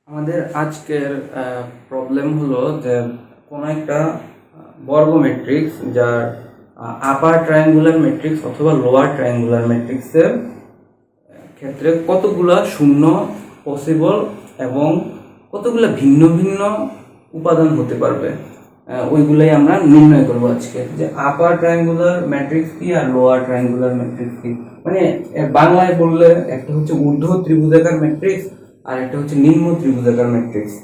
আমাদের আজকের প্রবলেম হলো যে কোনো একটা বর্গ ম্যাট্রিক্স যার আপার ট্রায়াঙ্গুলার ম্যাট্রিক্স অথবা লোয়ার ট্রায়াঙ্গুলার ম্যাট্রিক্সের ক্ষেত্রে কতগুলা শূন্য পসিবল এবং কতগুলা ভিন্ন ভিন্ন উপাদান হতে পারবে ওইগুলাই আমরা নির্ণয় করবো আজকে, যে আপার ট্রায়াঙ্গুলার ম্যাট্রিক্স কি আর লোয়ার ট্রায়াঙ্গুলার ম্যাট্রিক্স কি। মানে বাংলায় বললে একটা হচ্ছে ঊর্ধ্ব ত্রিভুজাকার ম্যাট্রিক্স আর একটা হচ্ছে নিম্ন ত্রিভুজাকার ম্যাট্রিক্স।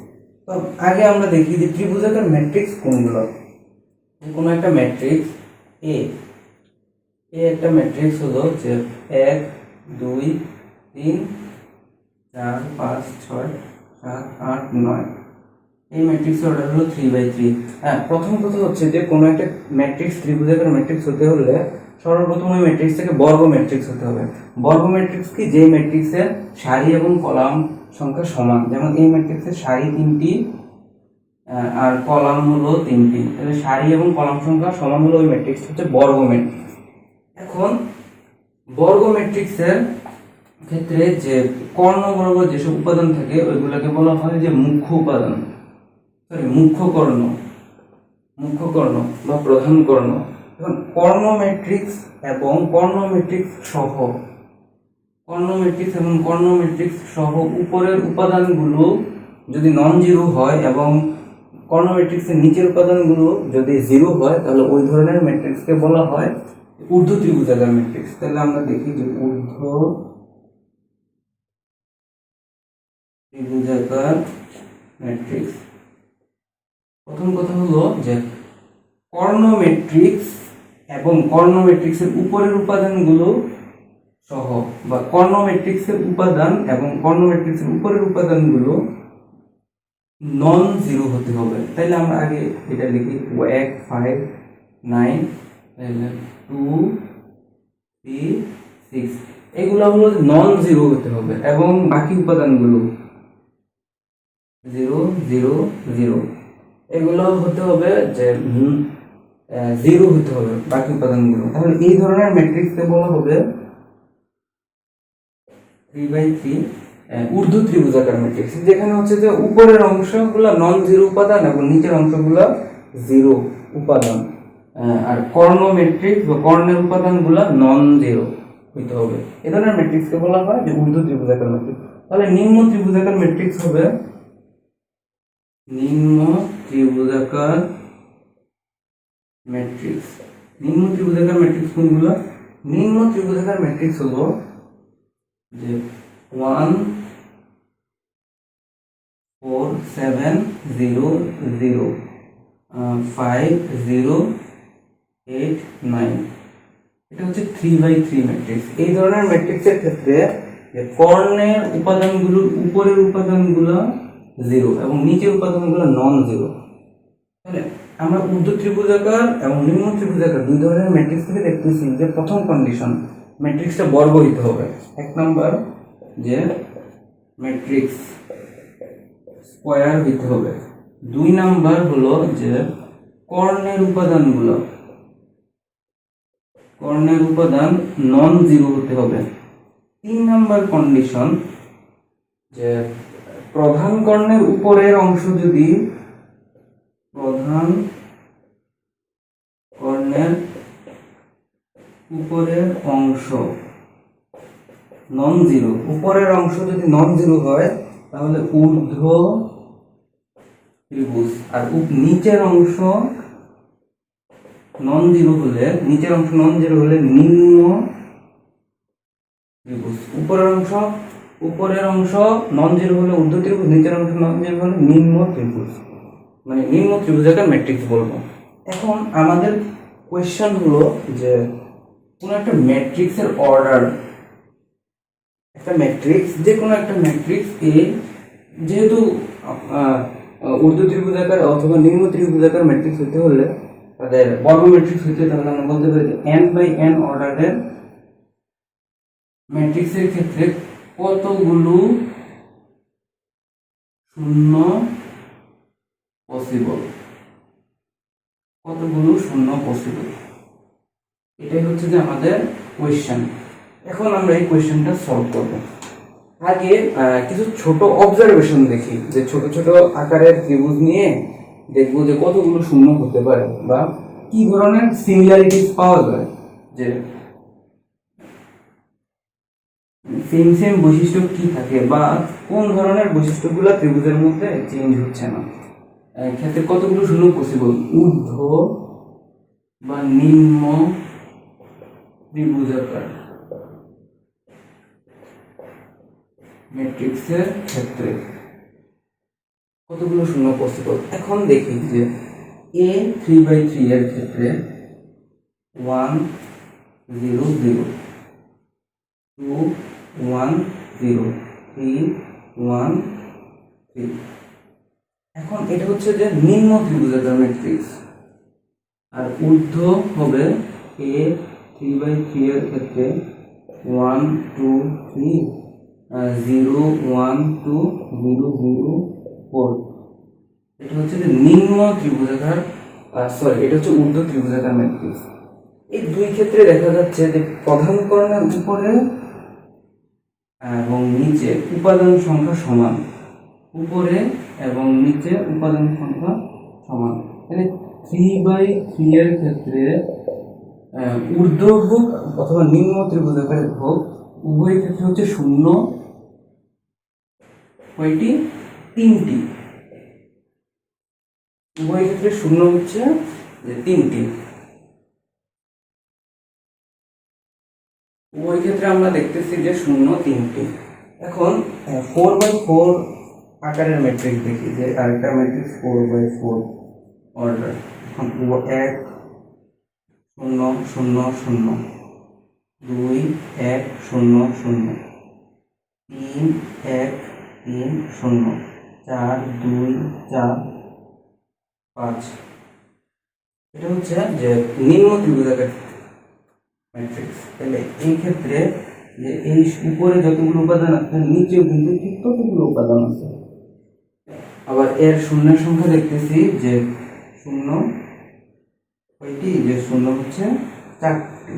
তো আগে আমরা দেখি যে ত্রিভুজাকার ম্যাট্রিক্স কোনগুলো। কোনো একটা ম্যাট্রিক্স এ একটা ম্যাট্রিক্স হলো যে 1 2 3 4 5 6 7 8 9। এই ম্যাট্রিক্সের অর্ডার হলো 3/3। হ্যাঁ, প্রথম কথা হচ্ছে যে কোনো একটা ম্যাট্রিক্স ত্রিভুজাকার ম্যাট্রিক্স হতে হলে সর্বপ্রথম ওই ম্যাট্রিক্স থেকে বর্গ ম্যাট্রিক্স হতে হবে। বর্গ ম্যাট্রিক্স কি? যে ম্যাট্রিক্সের সারি এবং কলাম সংখ্যা সমান। যেমন এই ম্যাট্রিক্সের সারি 3টি আর কলাম হলো 3টি, তাহলে সারি এবং কলাম সংখ্যা সমান হলো ওই ম্যাট্রিক্স হচ্ছে বর্গ ম্যাট্রিক্স। এখন বর্গ ম্যাট্রিক্সের ক্ষেত্রে যে কর্ণবর্গ যেসব উপাদান থাকে ওইগুলোকে বলা হয় যে মুখ্য উপাদান, মুখ্য কর্ণ বা প্রধান কর্ণ। এখন কর্ণ ম্যাট্রিক্স এবং কর্ণ ম্যাট্রিক্স সহ উপরের উপাদানগুলো যদি নন জিরো হয় এবং কর্ণ ম্যাট্রিক্সের নিচের উপাদানগুলো যদি জিরো হয় তাহলে ওই ধরনের ম্যাট্রিক্সকে বলা হয় ঊর্ধ্ব ত্রিভুজাকার ম্যাট্রিক্স। তাহলে আমরা দেখি যে ঊর্ধ্ব ত্রিভুজাকার ম্যাট্রিক্স। প্রথম কথা হলো যে কর্ণ ম্যাট্রিক্স এবং কর্ণ ম্যাট্রিক্সের উপরের উপাদানগুলো সহ বা কর্ণ ম্যাট্রিক্সের উপাদান এবং কর্ণ ম্যাট্রিক্সের উপরের উপাদানগুলো নন জিরো হতে হবে। তাইলে আমরা আগে এটা লিখি 1 5 9 2 3 6, এগুলো হলো নন জিরো হতে হবে এবং বাকি উপাদানগুলো 0 0 0 এগুলো হতে হবে যে জিরো হতে হবে বাকি উপাদানগুলো। তাহলে এই ধরনের ম্যাট্রিক্সকে বলা হবে 3/3 ঊর্ধ্ব ত্রিভুজাকার ম্যাট্রিক্স, যেখানে হচ্ছে যে উপরের অংশগুলো নন জিরো উপাদান এবং নিচের অংশগুলো জিরো উপাদান। আর কর্ণ ম্যাট্রিক্স বা কর্ণের উপাদানগুলো নন জিরো হইতে হবে। এই ধরনের ম্যাট্রিক্সকে বলা হয় যে ঊর্ধ্ব ত্রিভুজাকার ম্যাট্রিক্স। তাহলে নিম্ন ত্রিভুজাকার ম্যাট্রিক্স হবে নিম্ন ত্রিভুজাকার ম্যাট্রিক্স। নিম্ন ত্রিভুজাকার ম্যাট্রিক্স কোনগুলো? নিম্ন ত্রিভুজাকার ম্যাট্রিক্স হলো যে 1 4 7 0 0 5 0 8 9। এটা হচ্ছে 3/3 ম্যাট্রিক্স। এই ধরনের ম্যাট্রিক্সের ক্ষেত্রে কর্ণের উপাদানগুলোর উপরের উপাদানগুলো জিরো এবং নিচের উপাদানগুলো নন জিরো। তাহলে আমরা ঊর্ধ্ব ত্রিভুজাকার এবং নিম্ন ত্রিভুজাকার দুই ধরনের ম্যাট্রিক্স থেকে দেখতেছি যে প্রথম কন্ডিশন ম্যাট্রিক্সটা বর্গ হইতে হবে। এক নাম্বার যে ম্যাট্রিক্স স্কয়ার হইতে হবে। দুই নাম্বার হলো যে কর্ণের উপাদান নন জিরো হতে হবে। তিন নাম্বার কন্ডিশন যে প্রধান কর্ণের উপরের অংশ যদি নন জিরো, উপরের অংশ যদি নন জিরো হয় তাহলে ঊর্ধ্ব ত্রিভুজ, আর নিচের অংশ নন জিরো হলে নিম্ন ত্রিভুজ। উপরের অংশ নন জিরো হলে ঊর্ধ্ব ত্রিভুজ, নিচের অংশ নন জিরো হলে নিম্ন ত্রিভুজ, মানে নিম্ন ত্রিভুজাকার ম্যাট্রিক্স বলবো। এখন আমাদের কোয়েশ্চন হলো যে কোন একটা ম্যাট্রিক্সের অর্ডার, একটা ম্যাট্রিক্স যে কোনো একটা ম্যাট্রিক্স এ যেহেতু ঊর্ধ্ব ত্রিভুজাকার অথবা নিম্ন ত্রিভুজাকার ম্যাট্রিক্স হতে হলে তাদের বর্গ ম্যাট্রিক্স হইতে, তাহলে আমরা বলতে পারি যে n/n অর্ডারের ম্যাট্রিক্সের ক্ষেত্রে কতগুলো শূন্য পসিবল, এটাই হচ্ছে যে আমাদের কোয়েশ্চেন। এখন আমরা এই কোয়েশ্চেনটা সলভ করব। আগে কিছু ছোট অবজারভেশন দেখি, যে ছোট ছোট আকারের ত্রিভুজ নিয়ে দেখবো যে কতগুলো শূন্য হতে পারে বা কি ধরনের সিমিলারিটিস পাওয়া যায়, যে সেম সেম বৈশিষ্ট্য কি থাকে বা কোন ধরনের বৈশিষ্ট্যগুলো ত্রিভুজের মধ্যে চেঞ্জ হচ্ছে না। ক্ষেত্রে কতগুলো শূন্য পসিবল, ঊর্ধ্ব বা নিম্ন ত্রিভুজাকার ম্যাট্রিক্সের ক্ষেত্রে কতগুলো শূন্য পসিবল। এখন দেখি যে a 3/3 এর ক্ষেত্রে 1 0 0, 2 1 0, 3 1 3। এখন এটা হচ্ছে যে নিম্ন ত্রিভুজাকার ম্যাট্রিক্স, আর ঊর্ধ্ব হবে a 3/3 এর ক্ষেত্রে 1 2 3 0 1 2 0 0 4। এটা হচ্ছে যে নিম্ন ত্রিভুজাকার, এটা হচ্ছে ঊর্ধ্ব ত্রিভুজাকার ম্যাট্রিক্স। এই দুই ক্ষেত্রে দেখা যাচ্ছে যে প্রধান কর্ণের উপরে এবং নিচে উপাদান সংখ্যা সমান, উপরে এবং নিচে উপাদান সংখ্যা সমান। মানে 3/3 এর ক্ষেত্রে ঊর্ধ্ব হোক অথবা নিম্ন ত্রিভুজাকারের হোক, উভয় ক্ষেত্রে হচ্ছে শূন্য কয়টি, 3টি। উভয় ক্ষেত্রে শূন্য হচ্ছে যে 3টি। উভয় ক্ষেত্রে আমরা দেখতেছি যে শূন্য 3টি। এখন 4/4 আকারের ম্যাট্রিক্স দেখি, যে আরেকটা ম্যাট্রিক্স 4/4 অর্ডার। এখন 1 0 0 0, 2 1 0 0, 3 1 3 0, 4 2 4 5। এটা হচ্ছে যে নিম্ন ত্রিভুজাকার ম্যাট্রিক্স। তাহলে এই ক্ষেত্রে যে এই উপরে যতগুলো উপাদান আছে নিচেও কিন্তু ঠিক ততগুলো উপাদান আছে। আবার এর শূন্যের সংখ্যা দেখতেছি যে শূন্য কয়টি, যে শূন্য হচ্ছে 4টি।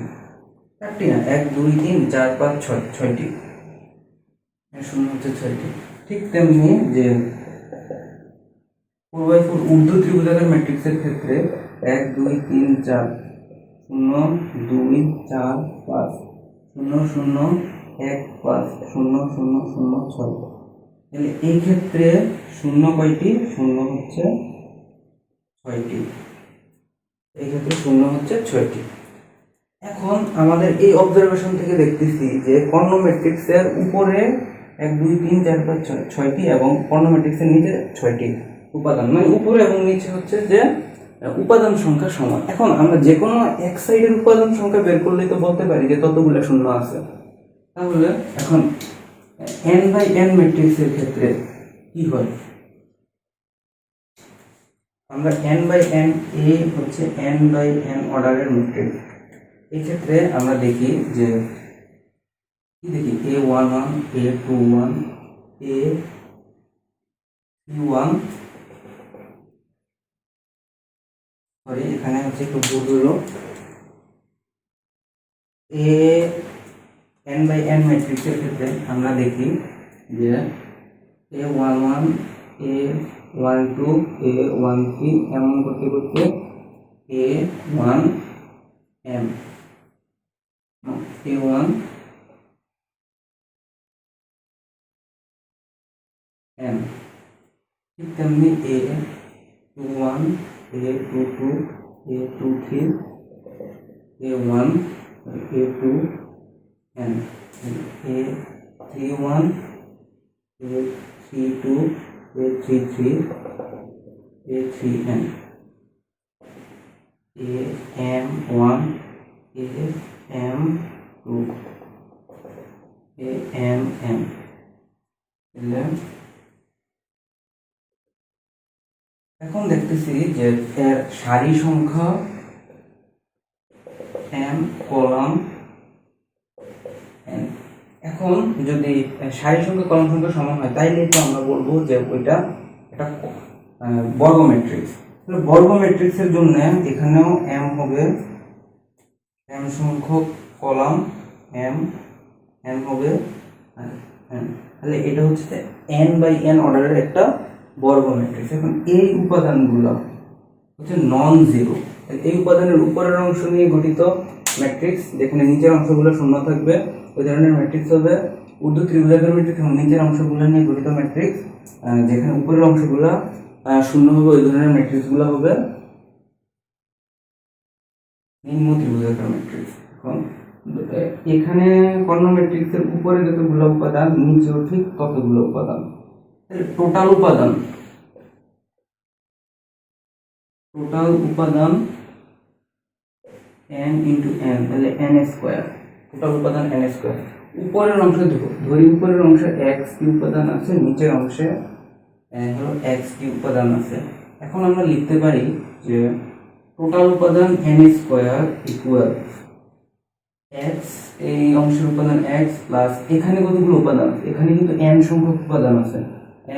4টি না, 1 2 3 4 5 6, 6টি। এর শূন্য হচ্ছে 6টি। ঠিক তেমনি যে 4/4 ঊর্ধ্ব ত্রিভুজাকার ম্যাট্রিক্সের ক্ষেত্রে 1 2 3 4 0 2 4 5 0 0 1 5 0 0 0 6। তাহলে এই ক্ষেত্রে শূন্য কয়টি, শূন্য হচ্ছে 6টি। এই ক্ষেত্রে শূন্য হচ্ছে 6টি। এখন আমাদের এই অবজারভেশন থেকে দেখতেছি যে কর্ণ ম্যাট্রিক্সের উপরে 1 2 3 4 5 6, 6টি এবং কর্ণ ম্যাট্রিক্সের নিচে 6টি উপাদান, মানে উপরে এবং নিচে হচ্ছে যে উপাদান সংখ্যা সমান। এখন আমরা যে কোনো এক সাইডের উপাদান সংখ্যা বের করলেই তো বলতে পারি যে ততগুলো শূন্য আছে। তাহলে এখন n/n ম্যাট্রিক্সের ক্ষেত্রে কি হয়, আমরা n/n, a হচ্ছে n/n অর্ডারের ম্যাট্রিক্স। এই ক্ষেত্রে আমরা দেখি যে কি দেখি, a11 a21 a31, সরি এখানে হচ্ছে একটু ভুল হলো, n/n ম্যাট্রিক্সের ক্ষেত্রে আমরা দেখি যে a11 a12 a13 এমন করতে করতে a1m a1m। ঠিক তেমনি a21 a22 a23 a1 a2n a31 a32 a33 a3n am1 am2 amn। এখন দেখতেছি যে এর সারি সংখ্যা m, কলাম n। এখন যদি সারি সংখ্যা কলাম সংখ্যা সমান হয় তাইলে তো আমরা বলবো যে ওইটা একটা বর্গ ম্যাট্রিক্স। তাহলে বর্গ ম্যাট্রিক্সের জন্য এখানেও m হবে, m সংখ্যক কলাম m, n হবে n। তাহলে এটা হচ্ছে n/n অর্ডারের একটা বর্গ ম্যাট্রিক্স। এখন এই উপাদানগুলো হচ্ছে নন জিরো, এই উপাদানের উপরের অংশ নিয়ে গঠিত ম্যাট্রিক্স, যেখানে নিচের অংশগুলো শূন্য থাকবে ওই ধরনের ম্যাট্রিক্স হবে ঊর্ধ্ব ত্রিভুজাকার ম্যাট্রিক্স। এবং নিচের অংশগুলো নিয়ে গঠিত ম্যাট্রিক্স, যেখানে উপরের অংশগুলো শূন্য হবে ওই ধরনের ম্যাট্রিক্সগুলো হবে নিম্ন ত্রিভুজাকার ম্যাট্রিক্স। এখন এখানে কর্ণ ম্যাট্রিক্সের উপরে যতগুলো উপাদান নিচেও ঠিক ততগুলো উপাদান, টোটাল উপাদান n ইন্টু n, তাহলে n স্কোয়ার, টোটাল উপাদান n স্কোয়ার। উপরের অংশে ধরি উপরের অংশে x কি উপাদান আছে, নিচের অংশে হলো x কি উপাদান আছে। এখন আমরা লিখতে পারি যে টোটাল উপাদান n স্কোয়ার ইকুয়াল x, এই অংশের উপাদান x প্লাস এখানে কতগুলো উপাদান আছে, এখানে কিন্তু n সংখ্যক উপাদান আছে,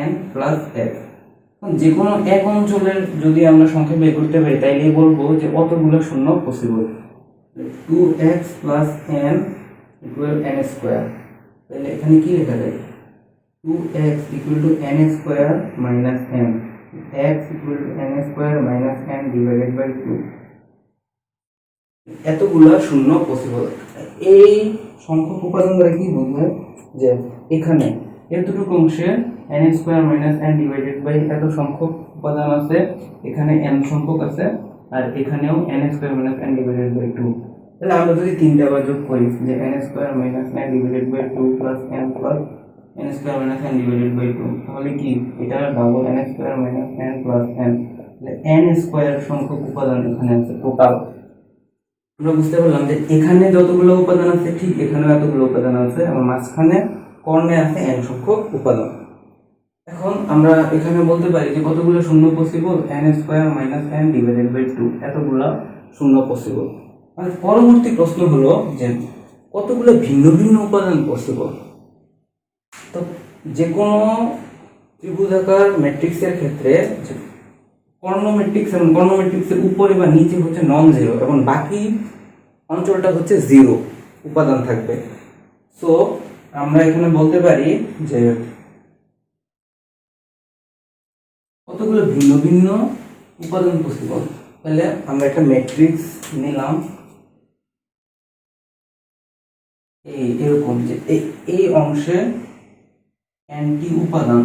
n প্লাস x। যে কোনো এক অঞ্চলের যদি আমরা সংখ্যা বের করতে পারি তাইলে বলবো যে অতগুলো শূন্য possible. 2x plus n equal n square, তাহলে এখানে কি লেখা যায়, 2x equal to n square minus n, x equal to n square minus n divided by 2, এতগুলা শূন্য পসিবল। এই সংখ্যক উপাদান দ্বারা কি বোঝায় যে এখানে এতটুকু অংশে n square minus n divided by এত সংখ্যক উপাদান আছে, এখানে n সংখ্যক আছে, আর এখানেও n square minus n divided by 2। তাহলে আমরা যদি তিনটা বার যোগ করি যে n square minus n divided by 2 plus n plus n square minus n divided by 2, তাহলে কি এটা double n square minus n plus n, তাহলে n স্কোয়ার সংখ্যক উপাদান এখানে আছে টোটাল। আমরা বুঝতে পারলাম যে এখানে যতগুলো উপাদান আছে ঠিক এখানেও এতগুলো উপাদান আছে, এবং মাঝখানে কর্ণে আছে n সংখ্যক উপাদান। এখন আমরা এখানে বলতে পারি যে কতগুলো শূন্য possible, n square minus n divided by 2, এতগুলো শূন্য পসিবল। আর পরবর্তী প্রশ্ন হলো যে কতগুলো ভিন্ন ভিন্ন উপাদান পসিবল। তো যে কোনো ত্রিভুজাকার ম্যাট্রিক্সের ক্ষেত্রে কর্ণ ম্যাট্রিক্স এবং কর্ণ ম্যাট্রিক্সের উপরে বা নিচে হচ্ছে নন জিরো এবং বাকি অঞ্চলটা হচ্ছে জিরো উপাদান থাকবে। সো আমরা এখানে বলতে পারি যে কতগুলো ভিন্ন ভিন্ন উপাদান পসিবল। তাহলে আমরা একটা ম্যাট্রিক্স নিলাম এরকম যে এই অংশে nটি উপাদান,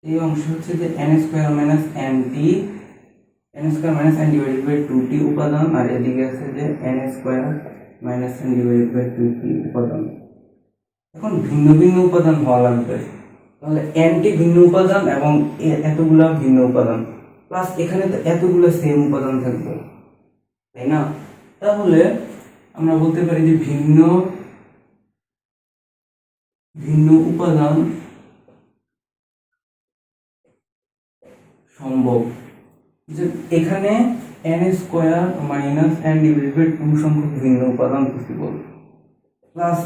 এই অংশ হচ্ছে যে n স্কয়ার মাইনাস nটি, n square minus n divided by 2টি উপাদান, আর এদিকে আছে যে n square minus n divided by 2টি উপাদান। এখন ভিন্ন ভিন্ন উপাদান হওয়া লাগবে, তাহলে nটি ভিন্ন উপাদান এবং এতগুলা ভিন্ন উপাদান, প্লাস এখানে তো এতগুলো সেম উপাদান থাকবে, তাই না? তাহলে আমরা বলতে পারি যে ভিন্ন ভিন্ন উপাদান সম্ভব। যে এখানে n square minus n divided by 2 সংখ্যক ভিন্ন উপাদান পসিবল, প্লাস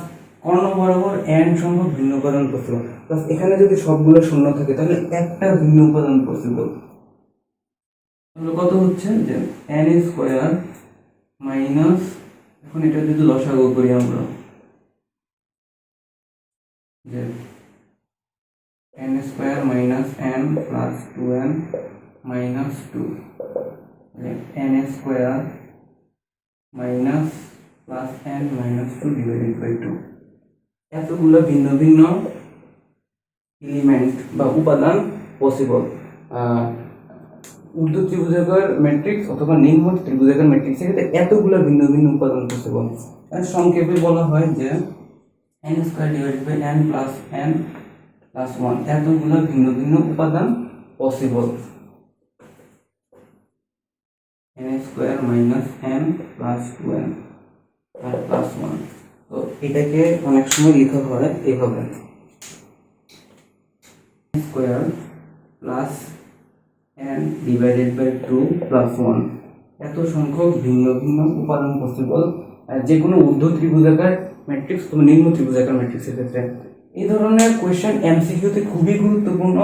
কর্ণ বরাবর n সংখ্যক ভিন্ন উপাদান পসিবল, প্লাস এখানে যদি সবগুলো শূন্য থাকে তাহলে একটা ভিন্ন উপাদান পসিবল। তাহলে কত হচ্ছে যে n স্কয়ার মাইনাস, এখন এটা যদি লসাগু করি আমরা যে n square minus n plus 2n minus 2, n square minus plus n minus 2 divided by 2, এতগুলো ভিন্ন ভিন্ন এলিমেন্ট বা উপাদান পসিবল ঊর্ধ্ব ত্রিভুজাকার ম্যাট্রিক্স অথবা নিম্ন ত্রিভুজাকার ম্যাট্রিক্সের ক্ষেত্রে এতগুলো ভিন্ন ভিন্ন উপাদান পসিবল। সংক্ষেপে বলা হয় যে n square divided by n plus n plus 1, এতগুলো ভিন্ন ভিন্ন উপাদান possible. n square minus n plus 2n আর প্লাস 1। তো এটাকে অনেক সময় লেখা হয় এভাবে square plus n divided by 2 plus 1, এত সংখ্যক ভিন্ন ভিন্ন উপাদান পসিবল যে কোনো ঊর্ধ্ব ত্রিভুজাকার ম্যাট্রিক্স অথবা নিম্ন ত্রিভুজাকার ম্যাট্রিক্সের ক্ষেত্রে। এই ধরনের কোয়েশ্চেন এমসিকিউতে খুবই গুরুত্বপূর্ণ।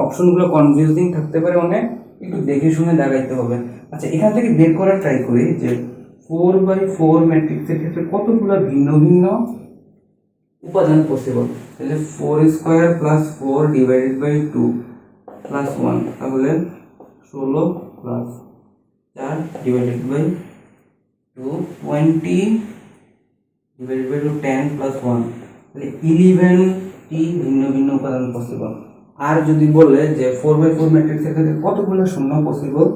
অপশনগুলো কনফিউজিং থাকতে পারে অনেক, একটু দেখে শুনে দাগাইতে হবে। আচ্ছা, এখান থেকে বের করার ট্রাই করি যে 4/4 ম্যাট্রিক্সের ক্ষেত্রে কতগুলো ভিন্ন ভিন্ন উপাদান পসিবল? তাহলে 4² প্লাস 4 ডিভাইডেড বাই 2 প্লাস 1, তাহলে 16 plus 4 divided by 2 20 divided by 10 plus 1, তাহলে 11টি ভিন্ন ভিন্ন উপাদান পসিবল। আর যদি বলে যে 4/4 ম্যাট্রিক্সের ক্ষেত্রে কতগুলো শূন্য পসিবল,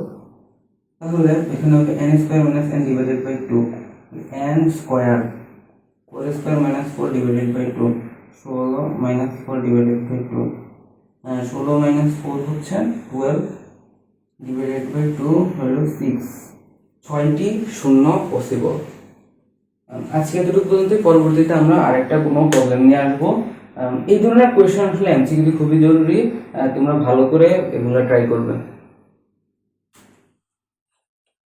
তাহলে এখানে হবে n² minus n divided by 2, n square 4² minus 4 divided by 2, 16 minus 4 divided by 2, 16 minus 4 হচ্ছে 12 ডিভাইডেড বাই 2 হলো 6, 6টি শূন্য পসিবল। আজকে এতটুকু পর্যন্ত, পরবর্তীতে আমরা আরেকটা কোনো প্রবলেম নিয়ে আসবো। এই ধরনের কোয়েশ্চেন আসলে এমসিকিউ খুবই জরুরি, তোমরা ভালো করে এগুলো ট্রাই করবে।